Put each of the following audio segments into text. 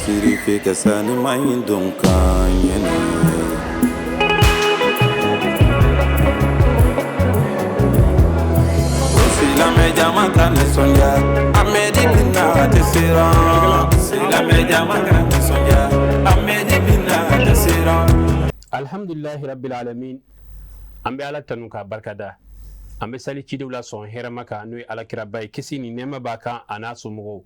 misiri fe ka sani mayin don kan yana la media makane sonja amedi bina tesira la media makane sonja amedi bina tesira alhamdulillah rabbil alamin ambe ala tanuka barkada ambe sali kidula son heramaka no ala kirabay kisi ni nema baka anasu mugo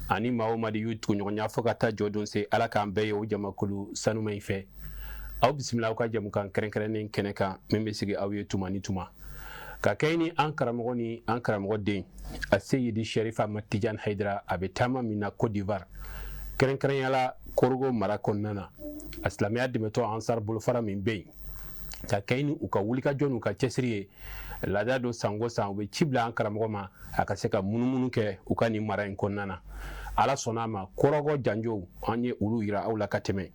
ani mawmadi yutu nyonya fokata jodon se ala kan be o jamakulu sanu may fe aw bismillah ka jamu kan keren keneka membe sigi aw yetuma ni tuma ka kaini an karamogo den asayidi sharifa matijan haidara abetama mina Côte d'Ivoire keren yala korgo marakon nana aslamiya dimeto ansar bulfara min bey ka kaini uka wulika jonu ka cesriye lada do sango ube cibla an karamogo ma aka se ka munumunu ke uka ni mara in konnana ala sonama korogo janjo anye ulu ira awla kateme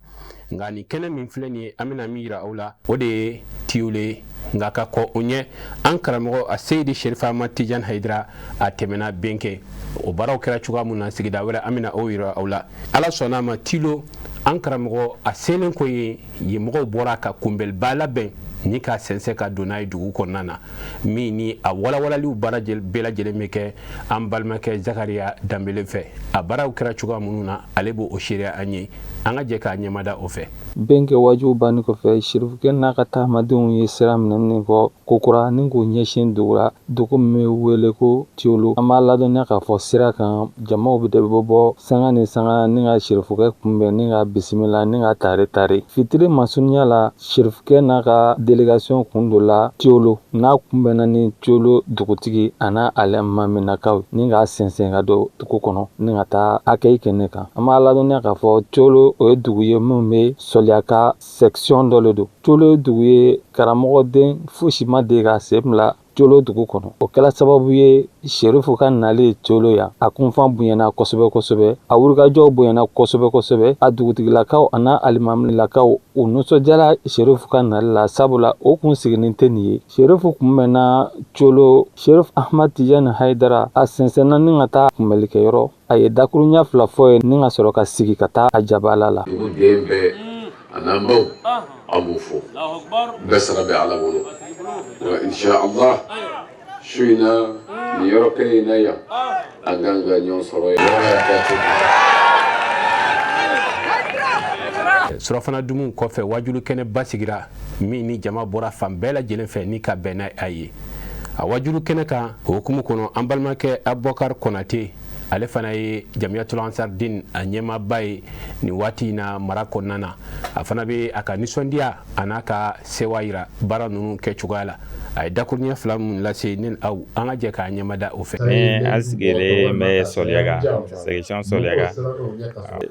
ngani kene min fleni amina mi ira awla ode tiule ngaka ko unye an karamogo asayidi sherifa matijan haidra atemena benke o baraw kera chuga mun sigida wala amina o ira awla ala sonama tilo an karamogo aselen ko ye mogo bora ka kumbel bala ben ni ka sense ka donay dugu konnana mi ni a wala liu barajel bela jele meke an balmake Zakaria Dambele fe a baraw kera chuga mununa alebo o shiria anye anga je ka nyamada o fe benke waju bani ko fe shirfuke na ka tahmadun ye siram nan ko kokura nin ko nyeshin dura dugu me wele ko tiolo amala do na ka fo sira kan jamaw be de bobo sanga ni nga shirfuke kumbe ni nga bismillah ni nga tare fitri masunya la shirfuke na ka delegation kundola tiolo na kumbe na ni tiolo dugutigi ana ale mamina kaw ni nga sensen ga do dugu kono ni nga ta akay keneka amala do na ka fo tiolo o duguye mumbe soliaka section dolodo tiolo duguye karamogo den fushima de ga semla tiolo dugu kono o kala sababu ye sherifu kan nale tiolo ya akunfan bunyana kosobe a wurga jo bunyana kosobe a dugutigilakaw ana alimamlakaw o nuso jala sherifu kan nale la sabula o kun siginin teniye sherifu kummena tiolo Sheriff Ahmad Tijan Haidara a sensena ninga ta kumelike yoro aye dakurunya fla foye ninga soro ka sigi kata a jabala la anambo amufo besra be ala wolo wa insha Allah shina ni yoroke na ya anganga nyon soro ya surafana dumu kofe wajulu kene basigira mi ni jama bora fambela jelen fe ni ka bena aye a wajulu kene ka hukumu kono ambalmake Abubakar Konate ale fana ye Jamiyatul Ansar Din a ɲɛma ba ye ni waati na mara kɔnɔna a fana bɛ a ka nisɔndiya a n'a ka sewa yira baara ninnu kɛ cogoya la a ye dakuruɲɛ fila min lase ne aw an ka jɛ k'a ɲɛmada o fɛ. An sigilen bɛ Soliaga section Soliaga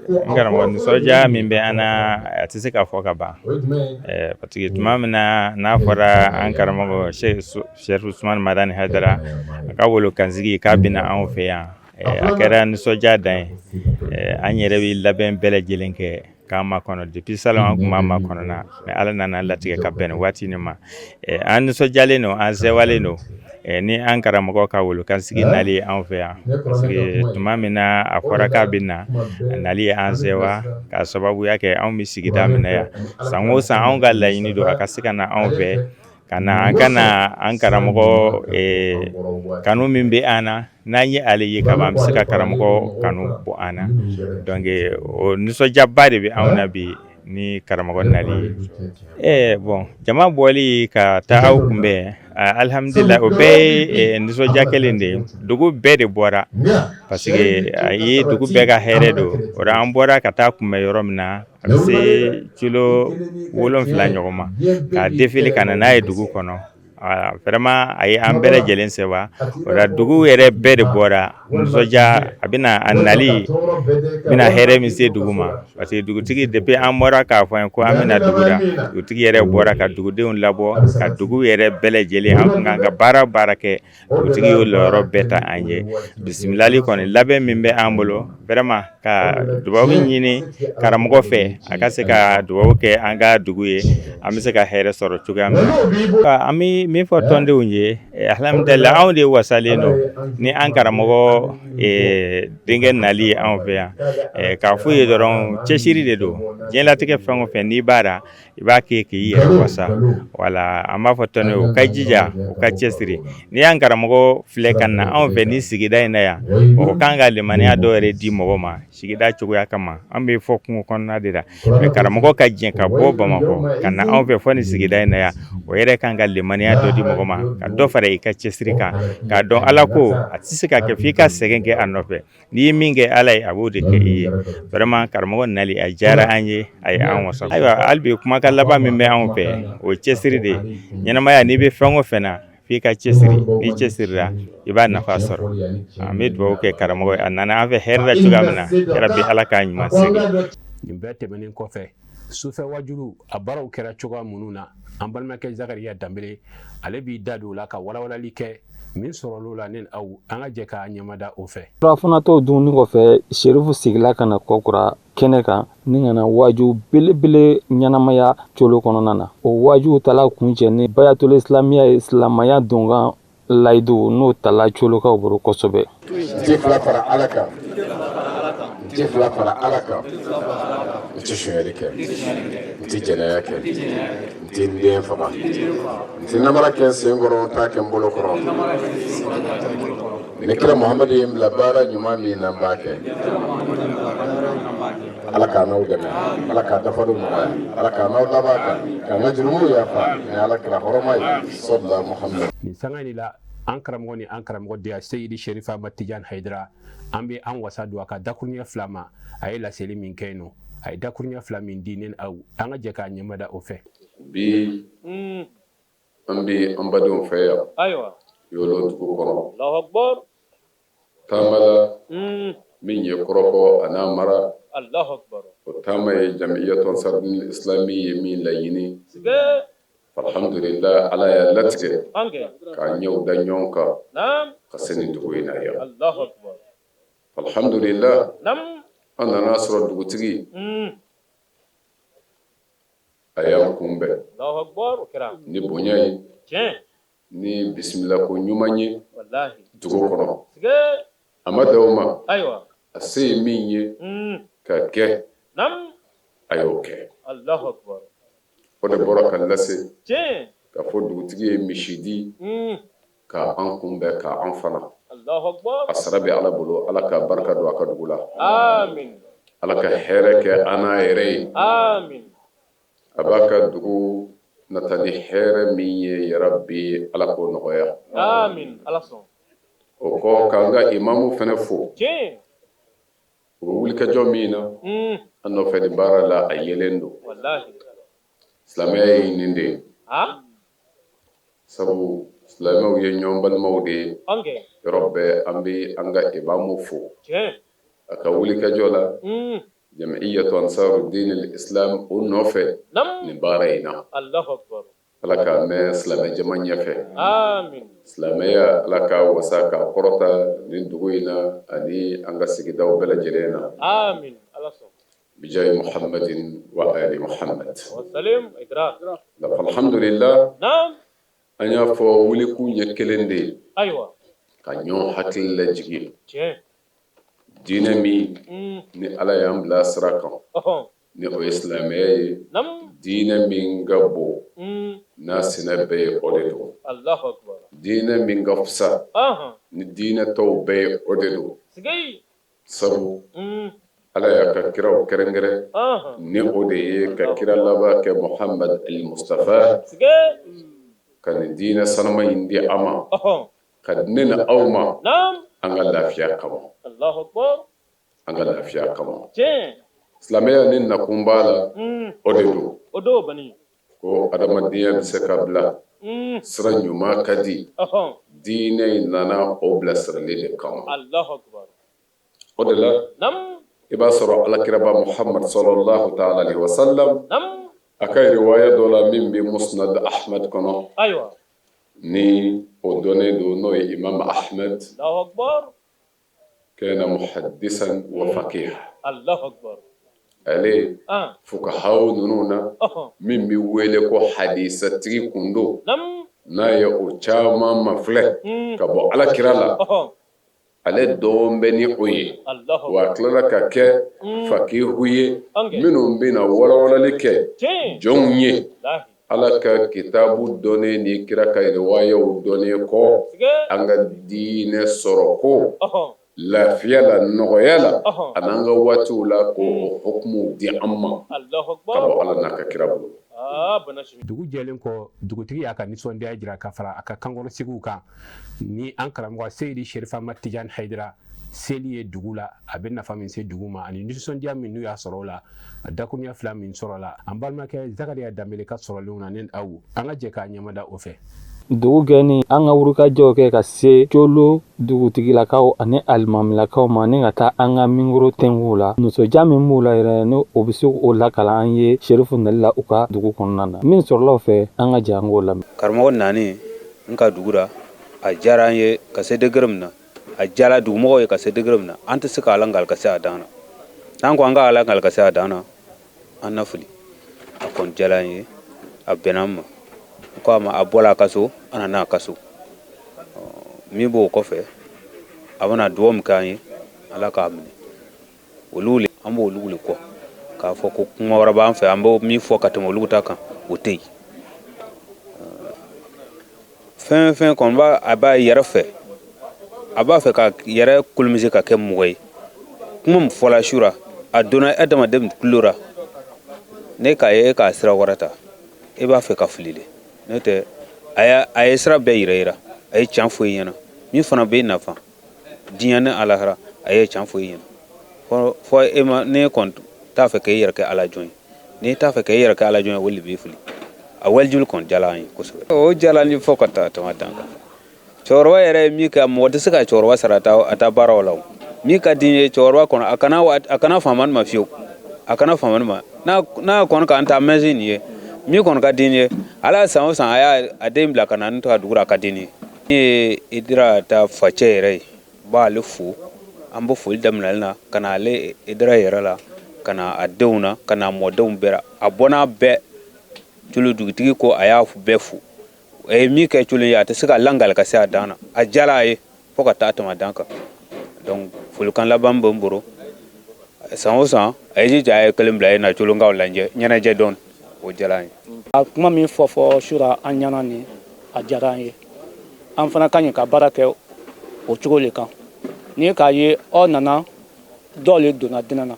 n karamɔgɔ nisɔndiya min bɛ an na a tɛ se ka fɔ ka ban parce que tuma min na n'a fɔra an karamɔgɔ Sheikh Usman Madani Haidara a ka wolo kansigi k'a bɛna anw fɛ yan. A kɛra nisɔndiya dan ye an yɛrɛ bɛ labɛn bɛɛ lajɛlen kɛ k'an makɔnɔ depuis salon an tun b'an makɔnɔna mais ala nana latigɛ ka bɛn waati nin ma an nisɔndiyalen don an sɛwalen don ni an karamɔgɔ ka wolo kan sigi nali an fɛ yan parce que tuma min na a fɔra k'a bɛ na nali ye an sɛwa ka sababuya kɛ anw bɛ sigida min na yan san o san anw ka laɲini don a ka se ka na anw fɛ kana an kana an karamɔgɔ kanu min bɛ an na n'an ye ale ye ka ban an bɛ se ka karamɔgɔ kanu bɔ an na donc o nisɔndiyaba de bɛ anw na bi ni karamɔgɔ nali ye bon jama bɔli ka taa aw kunbɛn alhamdulillah o bɛɛ ye nisɔndiya kelen de ye dugu bɛɛ de bɔra parce que a ye dugu bɛɛ ka hɛrɛ don o la an bɔra ka taa kunbɛn yɔrɔ min na a bɛ se kilo 7 ɲɔgɔn ma k'a défilé ka na n'a ye dugu kɔnɔ vraiment a ye an bɛɛ lajɛlen sewa o la dugu yɛrɛ bɛɛ de bɔra nisɔndiya a bɛna a nali bɛna hɛrɛ min se dugu ma parce que dugutigi depuis an bɔra k'a fɔ an ko an bɛna dugu la dugutigi yɛrɛ bɔra ka dugudenw labɔ ka dugu yɛrɛ bɛɛ lajɛlen an kun kan ka baara kɛ dugutigi y'o yɔrɔ bɛɛ ta an ye bisimilali kɔni labɛn min bɛ an bolo vraiment ka dubabu ɲini karamɔgɔ fɛ a ka se ka dubabu kɛ an ka dugu ye an bɛ se ka hɛrɛ sɔrɔ cogoya min na an bɛ min fɔ tɔndenw ye alhamdulillah anw de wasalen don ni an karamɔgɔ fɔ denkɛ nali anw fɛ yan k'a fɔ ye dɔrɔn cɛsiri de don diɲɛlatigɛ fɛn o fɛn n'i b'a la i b'a kɛ k'i yɛrɛ wasa wala an b'a fɔ tɔnɔ u ka jija u ka cɛsiri n'i y'an karamɔgɔ filɛ ka na anw fɛ ni sigida in na yan o kan ka limaniya dɔw yɛrɛ di mɔgɔ ma sigida cogoya kama an bɛ fɔ kungo kɔnɔna de la mais karamɔgɔ ka jɛn ka bɔ Bamakɔ ka na anw fɛ fɔ ni sigida in na yan o yɛrɛ kan ka limaniya dɔ di mɔgɔ ma ka dɔ fara i ka cɛsiri kan k'a dɔn ala ko a tɛ se ka kɛ f'i ka sɛgɛn kɛ a nɔfɛ n'i ye min kɛ ala ye a b'o de kɛ i ye vraiment karamɔgɔ nali a diyara an ye a ye an wasa ayiwa hali bi kumakan laban min bɛ anw fɛ o ye cɛsiri de ye ɲɛnamaya n'i bɛ fɛn o fɛn na f'i ka cɛsiri n'i cɛsirira i b'a nafa sɔrɔ an bɛ dugawu kɛ karamɔgɔ ye a nana an fɛ hɛrɛ la cogoya min na yarabi ala k'a ɲuman segin nin bɛɛ tɛmɛnen kɔfɛ sufɛ wajulu a baaraw kɛra cogoya minnu na an balimakɛ Zakariya Danbele ale b'i da don o la ka walawalali kɛ min sɔrɔl'o la ni aw an ka jɛ k'a ɲɛmada o fɛ furafunatɔw dunni kɔfɛ Sherifu sigila ka na Kɔkura kɛnɛ kan ni ka na waju belebele ɲɛnamaya colo kɔnɔna na o wajuw tala kuncɛ ni Bayatul Islamiya ye silamaya donkan layidu n'o tala colokaw bolo kosɛbɛ Nti fila fara ala kan nti fila fara ala kan nti sonyɛli kɛ nti jɛnɛya kɛ nti n den faga nti namara kɛ n sen kɔrɔ t'a kɛ n bolo kɔrɔ ni kira Muhamadu ye n bila baara ɲuman min na n b'a kɛ ala k'a n'aw dɛmɛ ala k'a dafadu nɔgɔya ala k'a n'aw laban kan k'a na jurumu yafa ni ala kira hɔrɔma ye sɔdula Muhamadu nin sanga in la an karamɔgɔ ni an karamɔgɔ deya Seyidi Sherifa Ahmad Tidiane Haidara an bɛ an wasa don a ka dakuruɲɛ fila ma a ye laseli min kɛ yen nɔ a ye dakuruɲɛ fila min di ne aw an ka jɛ k'a ɲɛmada o fɛ bi an bɛ an badenw fɛ yan ayiwa yolo dugu kɔnɔ Allahu Akbar taama la min ye kɔrɔkɔ a n'a mara Allahu Akbar o taama ye Jamiyatu Ansarudinil Islami ye min laɲini alhamdulillah ala y'a latigɛ k'a ɲɛw da ɲɔgɔn kan ka se nin dugu in na yan alhamdulillah an nana sɔrɔ dugutigi a y'an kunbɛn ni bonya ye ni bisimila ko ɲuman ye dugu kɔnɔ a ma da o ma a se ye min ye ka kɛ a y'o kɛ o de bɔra ka lase ka fɔ dugutigi ye misi di ka an kunbɛn ka an fana a sara bɛ ala bolo ala ka barika don a ka dugu la ala ka hɛrɛ kɛ an n'a yɛrɛ ye a b'a ka dugu nata ni hɛrɛ min ye yarabi ala k'o nɔgɔya o kɔ k'an ka imamu fana fo o bɛ wulikajɔ min na an nɔfɛ nin baara la a yelen don silamɛya ye nin de ye sabu silamɛw ye ɲɔgɔn balimaw de ye yɔrɔ bɛɛ an bɛ an ka imamu fo a ka wulikajɔ la Jamiyatu Ansarudinil Islam o nɔfɛ nin baara in na ala k'a mɛn silamɛ jama ɲɛfɛ silamɛya ala ka wasa k'a kɔrɔta nin dugu in na ani an ka sigidaw bɛɛ lajɛlen na bijayi Muhammadin wa ali Muhammad alhamdulillah an y'a fɔ wulikun ye kelen de ye ka ɲɔgɔn hakili lajigin diinɛ min ni ala y'an bila sira kan ni o ye silamɛya ye diinɛ min ka bon n'a sinɛ bɛɛ ye o de don diinɛ min ka fisa ni diinɛ tɔw bɛɛ ye o de don sabu ala y'a ka kiraw kɛrɛnkɛrɛn ni o de ye ka kira laban kɛ Muhammad al-Mustafa ka nin diinɛ sanuma in di a ma ka ne ni aw ma an ka lafiya kama an ka lafiya kama silamɛya ni nakun b'a la o de don ko adamadenya bɛ se ka bila sira ɲuman ka di diinɛ in nana o bilasirali de kama o de la i b'a sɔrɔ alakiraba Muhammad sallallahu ta'ala alaihi wa sallam a ka riwaya dɔ la min bɛ Musnad Ahmad kɔnɔ ni o dɔnnen don n'o ye Imam Ahmad kana muhaddisan wa faqiha ale fukahaw ninnu na min bɛ wele ko hadisatigi kun don n'a ye o caman ma filɛ ka bɔ alakira la ale dɔn bɛ ni o ye wa a tilala ka kɛ fakihu ye minnu bɛna walawalali kɛ jɔnw ye ala ka kitabu dɔnnen ni kira ka riwayaw dɔnnen kɔ an ka diinɛ sɔrɔ ko lafiya la nɔgɔya la an'an ka waatiw la ko hukumu di an ma ka bɔ ala n'a ka kira bolo. Dugu jɛlen kɔ dugutigi y'a ka nisɔndiya jira ka fara a ka kankɔrɔ sigiw kan ni an karamɔgɔ Seyidi Serifa Ahmad Tijani Hayidara seli ye dugu la a bɛ nafa min se dugu ma ani nisɔndiya min n'u y'a sɔrɔ o la a dakurunya fila min sɔrɔ la an balimakɛ Zakariya Danbele ka sɔrɔlenw na ni aw an ka jɛ k'a ɲɛmada o fɛ. Dugu gɛni an ka wurukajɔw kɛ ka se Colo dugutigilakaw ani alimamilakaw ma ni ka taa an ka mingoro tɛnkuw la musoja min b'u la yɛrɛ ni o bɛ se o lakala an ye Serifu nali la u ka dugu kɔnɔna na min sɔrɔla fɛ an ka jɛ an k'o lamɛn. Karamɔgɔ nani n ka dugu la a diyara an ye ka se degré min na a diyara dugumɔgɔw ye ka se degré min na an tɛ se ka ala ngali ka se a dan na n'an ko an ka ala ngali ka se a dan na an na fili a kɔni diyara an ye a bɛnna an ma ko a ma a bɔla a ka so a nana a ka so min b'o kɔfɛ a bɛna dugawu min k'an ye ala k'a minɛ olu le an b'olu le kɔ k'a fɔ ko kuma wɛrɛ b'an fɛ an b'o min fɔ ka tɛmɛ olu ta kan o tɛ yen fɛn fɛn kɔni a b'a yɛrɛ fɛ a b'a fɛ ka yɛrɛ kolomise ka kɛ mɔgɔ ye kuma min fɔla sura a donna adamaden tulora ne k'a ye e k'a sira wɛrɛ ta e b'a fɛ ka fili de n'o tɛ a ye sira bɛɛ yira a ye can fɔ i ɲɛna min fana bɛ nafa diɲɛ ni alahara a ye can fɔ i ɲɛna fɔ e ma ne kɔni t'a fɛ k'e yɛrɛ kɛ ala jɔn ye n'i t'a fɛ k'e yɛrɛ kɛ ala jɔn ye o de b'i fili a walijuli kɔni jala an ye kosɛbɛ o jala ni fɔ ka taa tɛmɛ dan kan cɛkɔrɔba yɛrɛ ye min kɛ mɔgɔ tɛ se ka cɛkɔrɔba sara a ta baaraw la min ka di n ye cɛkɔrɔba kɔnɔ a kana faamani ma fiyewu a kana faamani ma n'a kɔni k'an ta mɛnsi nin ye min kɔni ka di n ye ala san o san a y'a a den bila ka na n to a dugu la a ka di n ye min ye Idira ta facɛ yɛrɛ ye n b'ale fo an bɛ foli daminɛli na ka na ale Idira yɛrɛ la ka na a denw na ka na a mɔdenw bɛɛ la a bɔnna bɛɛ Colo dugutigi ko a y'a bɛɛ fo a ye min kɛ Colo ye a tɛ se ka langali ka se a dan na a diyara a ye fo ka taa tɛmɛ a dan kan donc folikan laban bɛ n bolo san o san a ye jija a ye kelen bila a ye na Colonkaw lajɛ ɲɛnajɛ dɔɔni o diyara an ye. A kuma min fɔ sura an ɲɛna nin a diyara an ye an fana ka ɲi ka baara kɛ o cogo le kan ni k'a ye aw nana dɔw le donna dinɛ na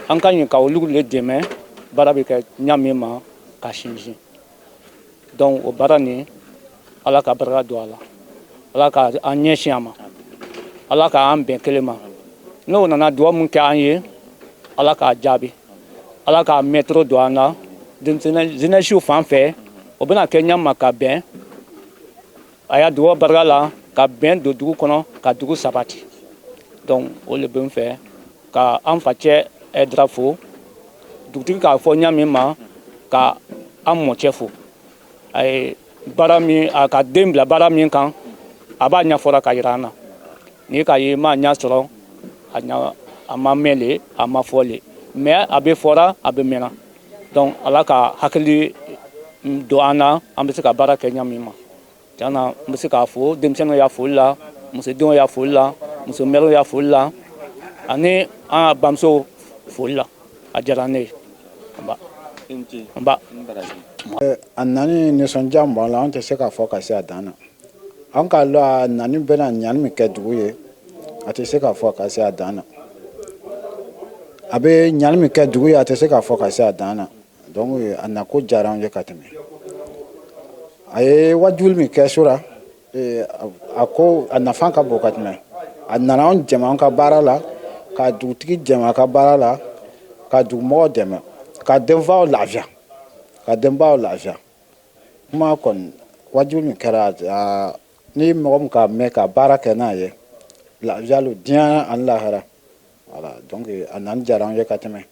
an ka ɲi ka olu le dɛmɛ baara bɛ kɛ ɲa min ma ka sinsin donc o baara nin ala ka barika don a la ala ka an ɲɛsin a ma ala ka an bɛn kelen ma n'o nana dugawu min kɛ an ye ala k'a jaabi ala k'a mɛtoro don an na jeunesse fan fɛ o bɛna kɛ ɲa ma ka bɛn a y'a dugawu barika la ka bɛn don dugu kɔnɔ ka dugu sabati donc o le bɛ n fɛ ka an facɛ Idira fo dugutigi k'a fɔ ɲa min ma ka an mɔcɛ fo a ye baara min a ka den bila baara min kan a b'a ɲɛfɔra ka yira an na ni k'a ye m'a ɲɛ sɔrɔ a ma mɛn le a ma fɔ le mais a bɛ fɔra a bɛ mɛnna donc ala ka hakili don an na an bɛ se ka baara kɛ ɲa min ma tiɲɛ na n bɛ se k'a fɔ denmisɛnninw y'a foli la musodenw y'a foli la musomɛriw y'a foli la ani an ka bamusow foli la a diyara ne ye a nani nisɔndiya min b'an la an tɛ se k'a fɔ ka se a dan na an k'a lɔ a nani bɛna ɲani min kɛ dugu ye a tɛ se k'a fɔ ka se a dan na a bɛ ɲani min kɛ dugu ye a tɛ se k'a fɔ ka se a dan na donc a nako diyara an ye ka tɛmɛ a ye wajuli min kɛ so la a ko a nafa ka bon ka tɛmɛ a nana an dɛmɛ an ka baara la ka dugutigi dɛmɛ a ka baara la ka dugumɔgɔw dɛmɛ ka denfaw lafiya kuma kɔni wajuli min kɛra ni mɔgɔ min ka mɛn ka baara kɛ n'a ye lafiya lo diɲɛ ani lahara voilà donc a nani diyara an ye ka tɛmɛ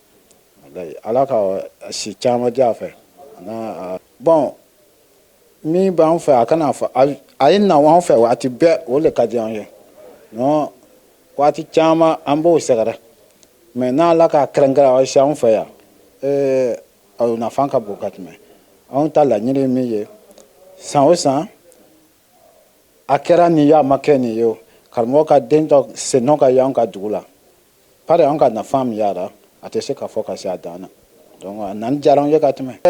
ala ka si caman di a fɛ bon min b'an fɛ a kana fɔ a ye na an fɛ waati bɛɛ o de ka di an ye non waati caman an b'o sɛgɛrɛ mais n'ala ka kɛrɛnkɛrɛn si an fɛ yan a nafa ka bon ka tɛmɛ anw ta laɲini min ye san o san a kɛra nin ye a ma kɛ nin ye o karamɔgɔ ka den dɔ senɔ ka ye anw ka dugu la pari anw ka nafa min y'a la a tɛ se ka fɔ ka se a dan na donc a nani diyara an ye ka tɛmɛ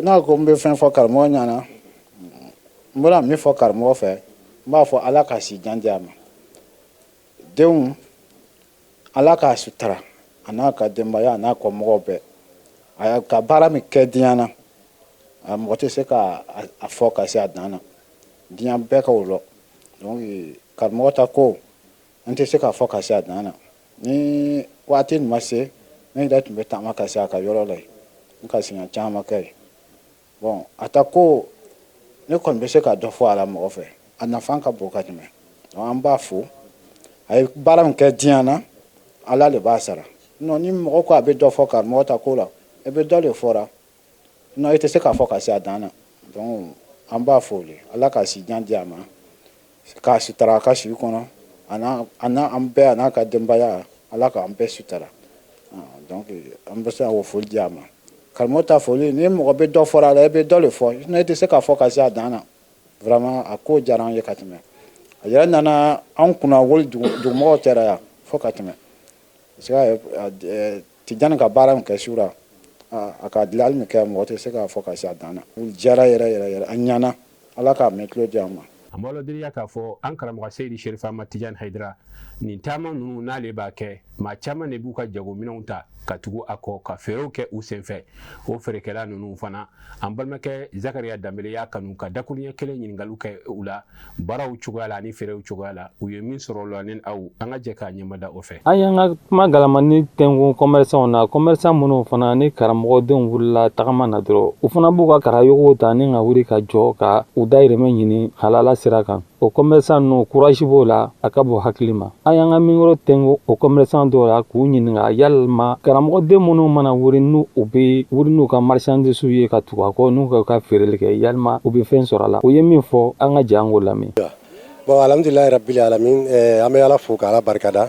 n'a ko n bɛ fɛn fɔ karamɔgɔ ɲɛna n bɛna min fɔ karamɔgɔ fɛ n b'a fɔ ala ka si jan di a ma denw ala k'a sutura a n'a ka denbaya a n'a kɔmɔgɔw bɛɛ a ka baara min kɛ diɲɛ na a mɔgɔ tɛ se ka a fɔ ka se a dan na diɲɛ bɛɛ ka o lɔ donc karamɔgɔ ta ko an tɛ se k'a fɔ ka se a dan na ni waati nin ma se ne yɛrɛ tun bɛ taama ka se a ka yɔrɔ la yen n ka siɲɛ caman kɛ yen bon a ta ko ne kɔni bɛ se ka dɔ fɔ a la mɔgɔ fɛ a nafa ka bon ka tɛmɛ donc an b'a fo a ye baara min kɛ diɲɛ na ala de b'a sara non ni mɔgɔ ko a bɛ dɔ fɔ karamɔgɔ ta ko la e bɛ dɔ de fɔra non e tɛ se k'a fɔ ka se a dan na donc an b'a fo le ala ka si jan di a ma k'a sutura a ka sigi kɔnɔ a n'an bɛɛ a n'a ka denbaya ala k'an bɛɛ sutura donc an bɛ se k'o foli di a ma karamɔgɔ ta foli ni mɔgɔ bɛ dɔ fɔra a la e bɛ dɔ de fɔ sinon e tɛ se k'a fɔ ka se a dan na vraiment a ko diyara an ye ka tɛmɛ a yɛrɛ nana an kunna wuli dugumɔgɔw cɛla yan fo ka tɛmɛ parce que Tijani ka baara min kɛ sura a ka dilanli min kɛ mɔgɔ tɛ se k'a fɔ ka se a dan na wuli diyara yɛrɛ a ɲana ala k'a mɛn tulo di an ma. An b'a lɔdiriya k'a fɔ an karamɔgɔ Seydi Sherif Ahmad Tijani Haidara nin taama ninnu n'ale b'a kɛ maa caman de b'u ka jagominɛnw ta ka tugu a kɔ ka fɛɛrɛw kɛ u senfɛ o fɛɛrɛkɛla ninnu fana an balimakɛ Zakariya Danbele y'a kanu ka dakuruɲɛ kelen ɲininkaliw kɛ u la baaraw cogoya la ani feerew cogoya la u ye min sɔrɔ o la ni aw an ka jɛ k'a ɲɛmada o fɛ. An y'an ka kuma galamani tɛnku commerçants na commerçants minnu fana ni karamɔgɔdenw wulila tagama na dɔrɔn u fana b'u ka karayogow ta ni ka wuli ka jɔ ka u dahirimɛ ɲini halala sira kan o commerçants ninnu courage b'o la a ka bon hakili ma an y'an ka minkɔrɔ tɛnku o commerçants dɔw la k'u ɲininka yalima karamɔgɔden minnu mana wuri n'u bɛ wuri n'u ka marchandise ye ka tugu a kɔ n'u ka feereli kɛ yalima u bɛ fɛn sɔrɔ a la u ye min fɔ an ka jɛ an k'o lamɛn. Bon alhamdulilayi rabbil alamin an bɛ ala fo k'ala barikada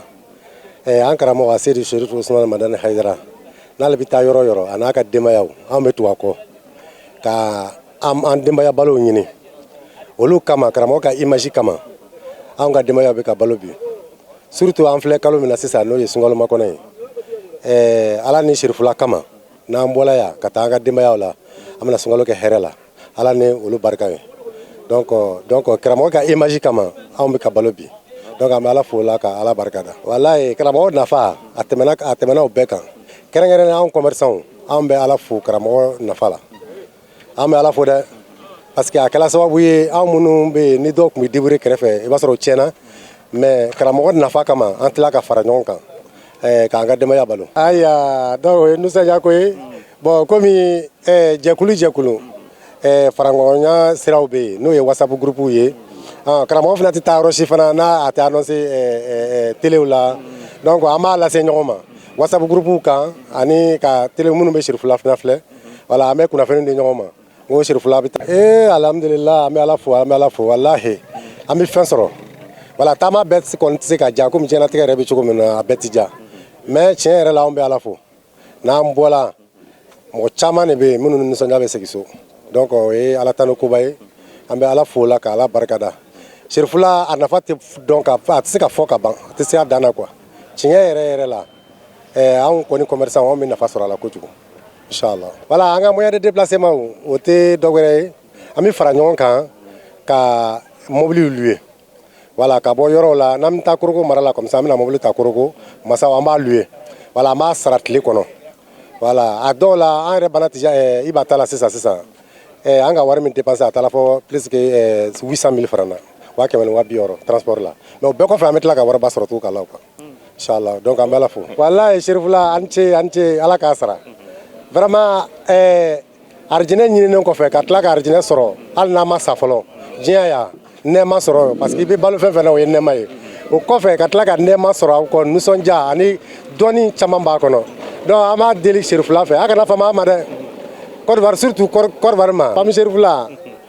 an karamɔgɔ Seydi Sherif Usman Madani Haidara n'ale bɛ taa yɔrɔ yɔrɔ a n'a ka denbayaw an bɛ tugu a kɔ ka an denbaya balo ɲini olu kama karamɔgɔ ka image kama an ka denbayaw bɛ ka balo bi surtout an filɛ kalo min na sisan n'o ye sunkalo makɔnɔ ye ala ni Sherifula kama n'an bɔla yan ka taa an ka denbayaw la an bɛna sunkalo kɛ hɛrɛ la ala ni olu barika ye donc karamɔgɔ ka image kama an bɛ ka balo bi donc an bɛ ala fo la ka ala barikada walayi karamɔgɔ nafa a tɛmɛna o bɛɛ kan kɛrɛnkɛrɛnnen anw commerçants an bɛ ala fo karamɔgɔ nafa la an bɛ ala fo dɛ parce que a kɛla sababu ye anw minnu bɛ yen ni dɔw tun bɛ débrouiller kɛrɛfɛ i b'a sɔrɔ o tiɲɛna mais karamɔgɔ nafa kama an tila ka fara ɲɔgɔn kan k'an ka denbaya balo. Ayiwa donc o ye nisɔndiya ko ye bon komi jɛkulu faraɲɔgɔnya siraw bɛ yen n'o ye whatsapp groupe ye karamɔgɔ fana tɛ taa yɔrɔ si fana n'a tɛ annoncer telew la donc an b'a lase ɲɔgɔn ma whatsapp groupe kan ani ka tele minnu bɛ Sherifula fana filɛ voilà an bɛ kunnafoni di ɲɔgɔn ma n ko Sherifula bɛ taa alhamdulilah an bɛ ala fo walahi an bɛ fɛn sɔrɔ voilà taama bɛɛ kɔni tɛ se ka diya komi diɲɛlatigɛ yɛrɛ bɛ cogo min na a bɛɛ tɛ diya mais tiɲɛ yɛrɛ la an bɛ ala fo n'an bɔla mɔgɔ caman de bɛ yen minnu nisɔndiya bɛ segin so donc o ye ala tanu koba ye an bɛ ala fo la ka ala barikada Sherifula a nafa tɛ dɔn ka a tɛ se ka fɔ ka ban a tɛ se a dan na quoi tiɲɛ yɛrɛ la anw kɔni commerçants anw bɛ nafa sɔrɔ a la kojugu inchallah voilà an ka moyen de déplacement o tɛ dɔ wɛrɛ ye an bɛ fara ɲɔgɔn kan ka mobili louer voilà ka bɔ yɔrɔw la n'an bɛ taa Koroko mara la comme ça an bɛna mobili ta Koroko masaw an b'a louer voilà an b'a sara tile kɔnɔ voilà a dɔw la an yɛrɛ bana tija i b'a ta la sisan an ka wari min dépenser a taara fɔ plus que 800 000 francs na 150 transport la mais o bɛɛ kɔfɛ an bɛ tila ka wariba sɔrɔ tugun k'a la quoi inchallah donc an bɛ ala fo wallahi Sherifula an ce ala k'a sara vraiment arijinɛ ɲininen kɔfɛ ka tila ka arijinɛ sɔrɔ hali n'a ma sa fɔlɔ diɲɛ yan nɛɛma sɔrɔ parce que i bɛ balo fɛn fɛn na o ye nɛɛma ye o kɔfɛ ka tila ka nɛɛma sɔrɔ an kɔ nisɔndiya ani dɔnni caman b'a kɔnɔ donc an b'a deli Sherifula fɛ a kana fama an ma dɛ Côte d'Ivoire surtout Côte d'Ivoire ma fami Sherifula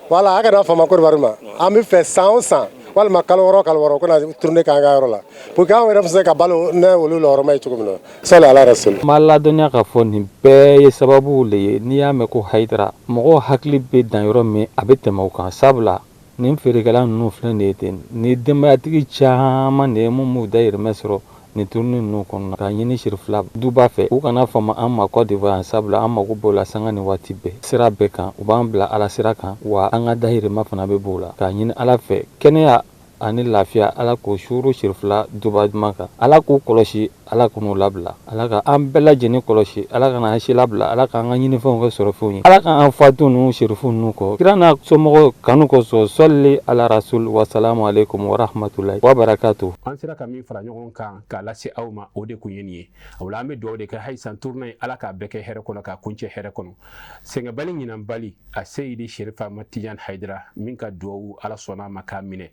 voilà a kana fama Côte d'Ivoire ma an bɛ fɛ san o san walima kalo wɔɔrɔ ko na tourner k'an ka yɔrɔ la pour que an yɛrɛ bɛ se ka balo ne olu la yɔrɔma ye cogo min na sali ala rasul. N b'a ladɔnniya k'a fɔ nin bɛɛ ye sababu le ye n'i y'a mɛn ko Haidara mɔgɔw hakili bɛ dan yɔrɔ min a bɛ tɛmɛ o kan sabula nin feerekɛla ninnu filɛ nin ye ten ni denbayatigi caaman de ye mun m'u dayirimɛ sɔrɔ ni turuni ninnu kɔnɔna k'a ɲini sirifila duba fɛ u kana fama an ma Côte d'Ivoire sabula an mago b'o la sanga ni waati bɛɛ sira bɛɛ kan u b'an bila ala sira kan wa an ka dahirimɛ fana bɛ b'o la k'a ɲini ala fɛ kɛnɛya ani lafiya ala k'o suru sirifila duba duman kan ala k'u kɔlɔsi ala k'u labila ala ka an bɛɛ lajɛlen kɔlɔsi ala kana an si labila ala k'an ka ɲinifɛnw kɛ sɔrɔ fɛnw ye ala k'an fatu ninnu sirifu ninnu kɔ kira n'a somɔgɔw kanu kosɔn sɔli ala rasul wasalamu alaikum wa rahmatulahi wa barakatuh. An sera ka min fara ɲɔgɔn kan k'a lase aw ma o de kun ye nin ye o la an bɛ dugawu de kɛ Hayisan tournée ye ala k'a bɛɛ kɛ hɛrɛ kɔnɔ k'a kuncɛ hɛrɛ kɔnɔ sɛgɛnbali ɲinanbali a Seyidi Sherifa Ahmad Tidiane Haidara min ka dugawu ala sɔnna a ma k'a minɛ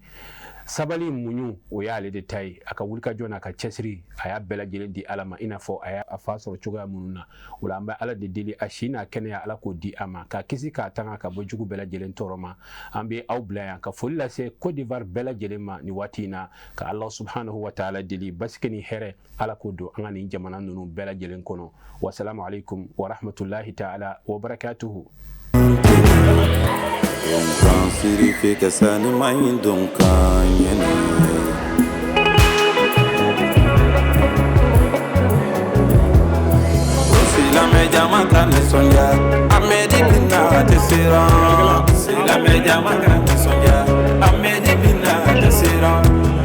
sabali muɲu o y'ale de ta ye a ka wulikajɔ n'a ka cɛsiri a y'a bɛɛ lajɛlen di ala ma i n'a fɔ a y'a fa sɔrɔ cogoya minnu na o la an bɛ ala de deli a si n'a kɛnɛya ala k'o di a ma k'a kisi k'a tanga ka bɔ jugu bɛɛ lajɛlen tɔɔrɔ ma an bɛ aw bila yan ka foli lase Côte d'Ivoire bɛɛ lajɛlen ma nin waati in na ka ala subhanahu wa ta'ala deli basike ni hɛrɛ ala k'o don an ka nin jamana ninnu bɛɛ lajɛlen kɔnɔ wasalamu alaikum wa rahmatulahi ta'ala wa barakatuhu. Kan siri fe ka sani mayin don kan yana Silame jama kan sonja amedi bina tesira Silame jama kan